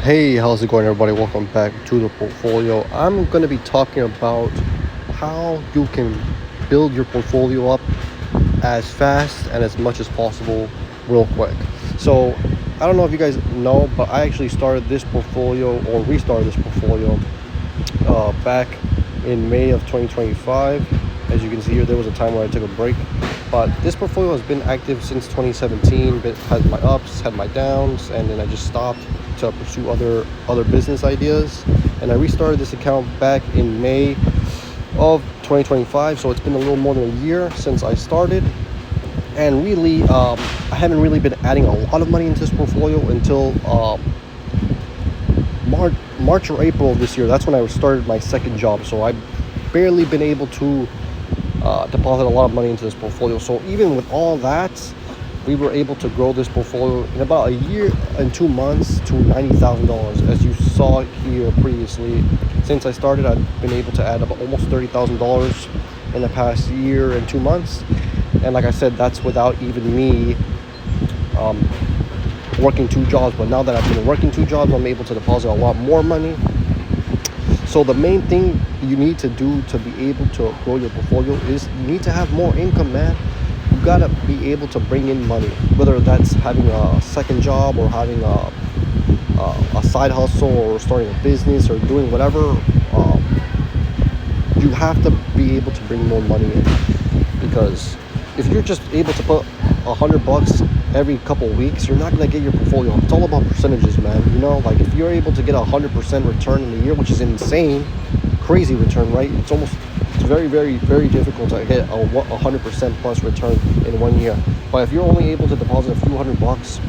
Hey, how's it going, everybody? Welcome back to the portfolio. I'm going to be talking about how you can build your portfolio up as fast and as much as possible real quick. So I don't know if you guys know, but I actually started this portfolio or restarted this portfolio back in May of 2025. As you can see here, there was a time where I took a break, but this portfolio has been active since 2017. It had my ups, had my downs, and then I just stopped to pursue other business ideas, and I restarted this account back in May of 2025. So it's been a little more than a year since I started, and really I haven't really been adding a lot of money into this portfolio until March or April of this year. That's when I started my second job, so I've barely been able to deposit a lot of money into this portfolio. So even with all that, we were able to grow this portfolio in about a year and 2 months to $90,000. As you saw here previously, since I started, I've been able to add up almost $30,000 in the past year and 2 months. And like I said, that's without even me working 2 jobs. But now that I've been working 2 jobs, I'm able to deposit a lot more money. So the main thing you need to do to be able to grow your portfolio is you need to have more income, man. You gotta be able to bring in money, whether that's having a second job or having a side hustle or starting a business or doing whatever. You have to be able to bring more money in, because if you're just able to put $100 every couple of weeks, you're not gonna get your portfolio up. It's all about percentages, man. You know, like if you're able to get 100% return in a year, which is insane, crazy return, right? It's very, very, very difficult to get a 100% plus return in 1 year. But if you're only able to deposit a few $100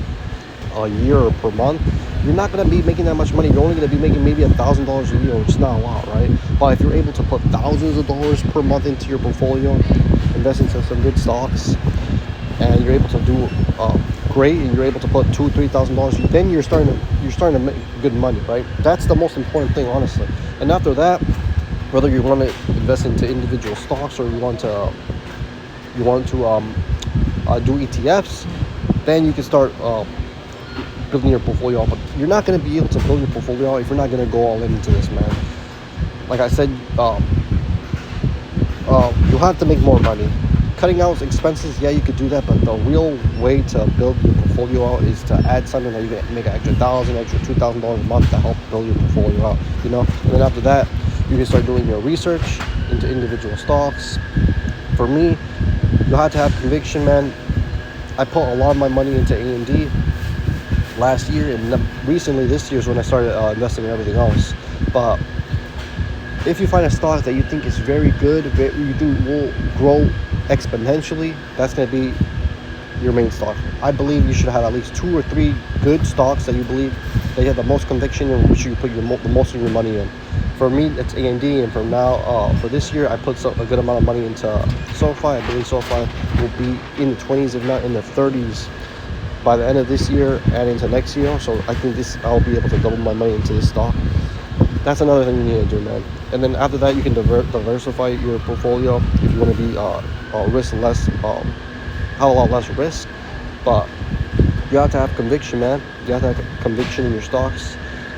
a year or per month, you're not going to be making that much money. You're only going to be making maybe $1,000 a year, which is not a lot, right? But if you're able to put thousands of dollars per month into your portfolio, invest into some good stocks, and you're able to do great, and you're able to put $2,000-3,000, then you're starting to make good money, right? That's the most important thing, honestly. And after that, whether you want to invest into individual stocks or you want to do ETFs, then you can start building your portfolio up. But you're not going to be able to build your portfolio out if you're not going to go all into this, man. Like I said, you have to make more money. Cutting out expenses, yeah, you could do that, but the real way to build your portfolio out is to add something that you can make an extra $1,000, extra $2,000 a month to help build your portfolio out, you know. And then after that, you can start doing your research into individual stocks. For me, you have to have conviction, man. I put a lot of my money into A&D last year, and recently this year is when I started investing in everything else. But if you find a stock that you think is very good, will grow exponentially, that's going to be your main stock. I believe you should have at least 2 or 3 good stocks that you believe that you have the most conviction in, which you put the most of your money in. For me, it's A&D, and from now, for this year, I put a good amount of money into SoFi. I believe SoFi will be in the 20s, if not in the 30s, by the end of this year and into next year. So I think I'll be able to double my money into this stock. That's another thing you need to do, man. And then after that, you can diversify your portfolio if you want to be risk less, have a lot less risk. But you have to have conviction, man. You have to have conviction in your stocks.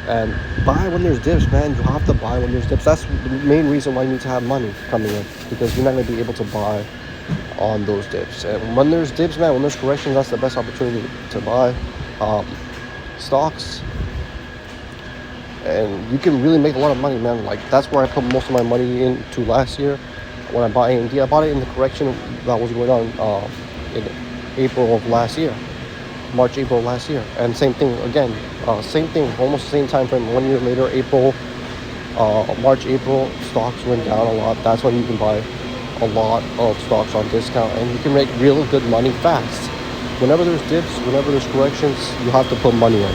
And buy when there's dips, man. You have to buy when there's dips. That's the main reason why you need to have money coming in, because you're not going to be able to buy on those dips. And when there's dips, man, when there's corrections, that's the best opportunity to buy stocks. And you can really make a lot of money, man. Like, that's where I put most of my money into last year when I bought A&D. I bought it in the correction that was going on in April of last year. March, April last year. And same thing again, same thing, almost the same time frame. 1 year later, March, April, stocks went down a lot. That's when you can buy a lot of stocks on discount, and you can make real good money fast. Whenever there's dips, whenever there's corrections, you have to put money in.